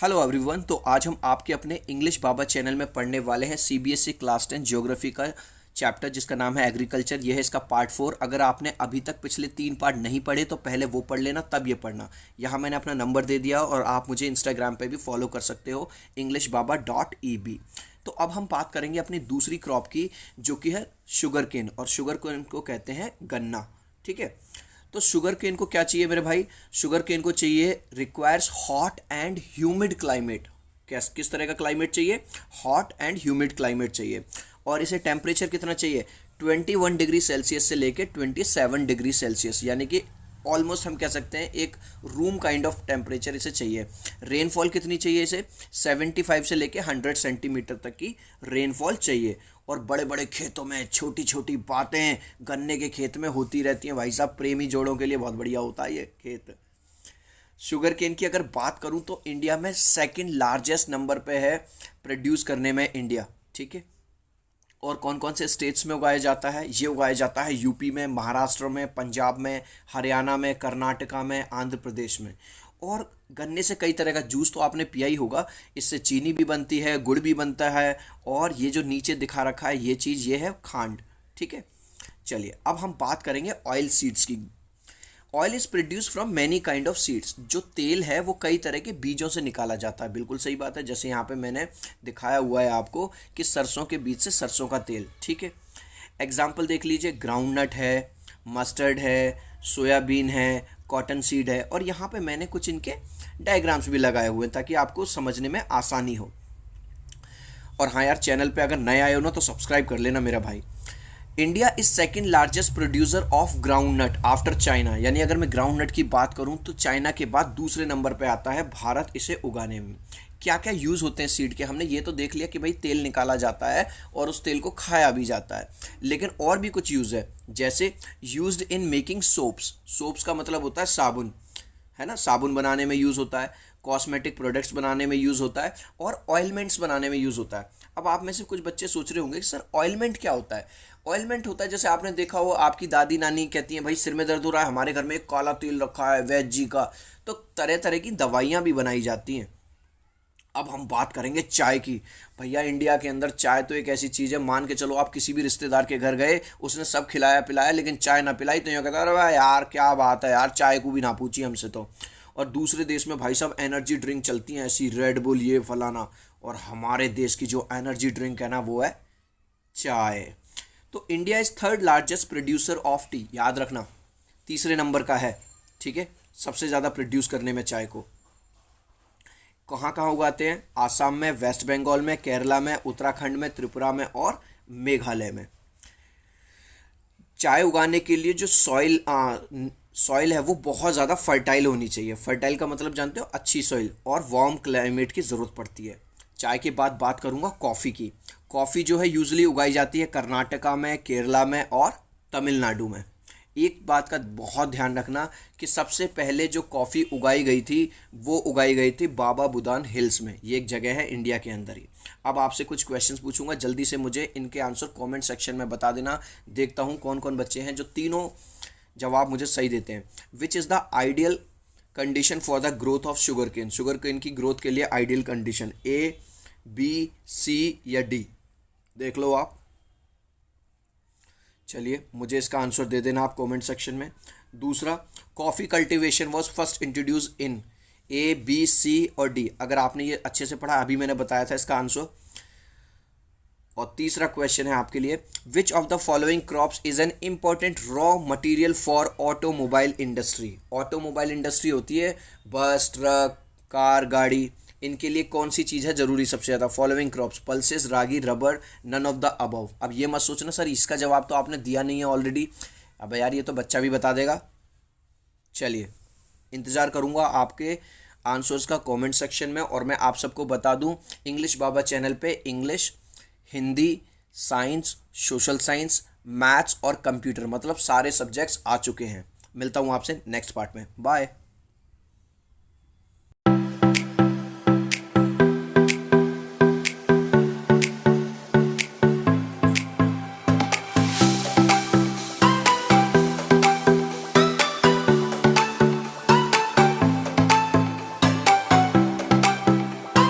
Hello everyone. तो आज हम आपके अपने इंग्लिश बाबा चैनल में पढ़ने वाले हैं सीबीएसई क्लास 10 ज्योग्राफी का चैप्टर जिसका नाम है एग्रीकल्चर। यह है इसका पार्ट 4। अगर आपने अभी तक पिछले 3 पार्ट नहीं पढ़े तो पहले वो पढ़ लेना, तब ये पढ़ना। यहाँ मैंने अपना नंबर दे दिया और आप मुझे इंस्टाग्राम पे भी फॉलो कर सकते हो englishbaba.eb। तो अब हम बात करेंगे अपनी दूसरी क्रॉप की, जो कि है शुगर केन, और शुगर केन को कहते हैं गन्ना। ठीक है, तो शुगर केन को क्या चाहिए मेरे भाई? शुगर केन को चाहिए requires hot and humid climate. किस तरह का क्लाइमेट चाहिए? हॉट एंड ह्यूमिड क्लाइमेट चाहिए। और इसे टेम्परेचर कितना चाहिए? 21 डिग्री सेल्सियस से लेके 27 डिग्री सेल्सियस, यानी कि ऑलमोस्ट हम कह सकते हैं एक रूम काइंड ऑफ टेम्परेचर इसे चाहिए। रेनफॉल कितनी चाहिए इसे? 75 से लेके 100 सेंटीमीटर तक की रेनफॉल चाहिए। और बड़े बड़े खेतों में छोटी छोटी बातें गन्ने के खेत में होती रहती हैं भाई साहब। प्रेमी जोड़ों के लिए बहुत बढ़िया होता है ये खेत। शुगर केन की अगर बात करूं तो इंडिया में सेकंड लार्जेस्ट नंबर पे है प्रोड्यूस करने में इंडिया। ठीक है, और कौन कौन से स्टेट्स में उगाया जाता है? ये उगाया जाता है यूपी में, महाराष्ट्र में, पंजाब में, हरियाणा में, कर्नाटका में, आंध्र प्रदेश में। और गन्ने से कई तरह का जूस तो आपने पिया ही होगा। इससे चीनी भी बनती है, गुड़ भी बनता है, और ये जो नीचे दिखा रखा है ये चीज़, ये है खांड। ठीक है, चलिए अब हम बात करेंगे ऑयल सीड्स की। Oil is produce from many kind of seeds. जो तेल है वो कई तरह के बीजों से निकाला जाता है। बिल्कुल सही बात है, जैसे यहाँ पे मैंने दिखाया हुआ है आपको कि सरसों के बीज से सरसों का तेल। ठीक है, एग्जाम्पल देख लीजिए, ग्राउंडनट है, मस्टर्ड है, सोयाबीन है, कॉटन सीड है। और यहाँ पे मैंने कुछ इनके डायग्राम्स भी लगाए हुए हैं ताकि आपको समझने में आसानी हो। और हाँ यार, चैनल पे अगर नए आए हो ना तो सब्सक्राइब कर लेना मेरा भाई। India is second largest producer of groundnut after China. यानी अगर मैं ग्राउंड नट की बात करूं तो चाइना के बाद दूसरे नंबर पे आता है भारत इसे उगाने में। क्या क्या यूज़ होते हैं सीड के? हमने ये तो देख लिया कि भाई तेल निकाला जाता है और उस तेल को खाया भी जाता है, लेकिन और भी कुछ यूज़ है। जैसे used in making soaps. Soaps का मतलब होता है साबुन, है ना? साबुन बनाने में यूज़ होता है, कॉस्मेटिक प्रोडक्ट्स बनाने में यूज़ होता है, और ऑयलमेंट्स बनाने में यूज़ होता है। अब आप में से कुछ बच्चे सोच रहे होंगे कि सर ऑयलमेंट क्या होता है? ऑयलमेंट होता है, जैसे आपने देखा हो आपकी दादी नानी कहती हैं भाई सिर में दर्द हो रहा है, हमारे घर में एक काला तेल रखा है वैद्य जी का। तो तरह तरह की दवाइयाँ भी बनाई जाती हैं। अब हम बात करेंगे चाय की। भैया इंडिया के अंदर चाय तो एक ऐसी चीज़ है, मान के चलो आप किसी भी रिश्तेदार के घर गए, उसने सब खिलाया पिलाया लेकिन चाय ना पिलाई तो यूँ कहता है अरे भाई यार क्या बात है यार, चाय को भी ना पूछी हमसे तो। और दूसरे देश में भाई साहब एनर्जी ड्रिंक चलती हैं ऐसी, रेड बुल ये फलाना। और हमारे देश की जो एनर्जी ड्रिंक है ना वो है चाय। तो India is third largest producer of T. याद रखना, तीसरे नंबर का है। ठीक है, सबसे ज़्यादा प्रोड्यूस करने में चाय को। कहाँ कहाँ उगाते हैं? आसाम में, वेस्ट बंगाल में, केरला में, उत्तराखंड में, त्रिपुरा में और मेघालय में। चाय उगाने के लिए जो सॉइल है वो बहुत ज़्यादा फर्टाइल होनी चाहिए। फर्टाइल का मतलब जानते हो? अच्छी सॉइल, और वार्म क्लाइमेट की ज़रूरत पड़ती है। चाय के बाद बात करूँगा कॉफ़ी की। कॉफ़ी जो है यूजुअली उगाई जाती है कर्नाटका में, केरला में और तमिलनाडु में। एक बात का बहुत ध्यान रखना कि सबसे पहले जो कॉफ़ी उगाई गई थी वो उगाई गई थी बाबा बुदान हिल्स में। ये एक जगह है इंडिया के अंदर ही। अब आपसे कुछ क्वेश्चंस पूछूंगा, जल्दी से मुझे इनके आंसर कमेंट सेक्शन में बता देना। देखता हूँ कौन कौन बच्चे हैं जो तीनों जवाब मुझे सही देते हैं। Which is the ideal condition for the growth of sugarcane? Sugarcane की ग्रोथ के लिए ideal condition A, B, C या डी? देख लो आप। चलिए मुझे इसका आंसर दे देना आप कमेंट सेक्शन में। दूसरा, coffee cultivation was first introduce in A, B, C और डी? अगर आपने ये अच्छे से पढ़ा, अभी मैंने बताया था इसका आंसर। और तीसरा क्वेश्चन है आपके लिए, which of the following crops is an important raw material for automobile industry? Automobile industry होती है बस, ट्रक, कार, गाड़ी। इनके लिए कौन सी चीज़ है ज़रूरी सबसे ज़्यादा? Following crops, pulses, ragi, rubber, none of the above. अब ये मत सोचना सर इसका जवाब तो आपने दिया नहीं है ऑलरेडी। अब यार ये तो बच्चा भी बता देगा। चलिए इंतज़ार करूँगा आपके आंसर्स का कमेंट सेक्शन में। और मैं आप सबको बता दूं, इंग्लिश बाबा चैनल पे English, Hindi, science, social science, maths और कंप्यूटर मतलब सारे सब्जेक्ट्स आ चुके हैं। मिलता हूँ आपसे नेक्स्ट पार्ट में। बाय।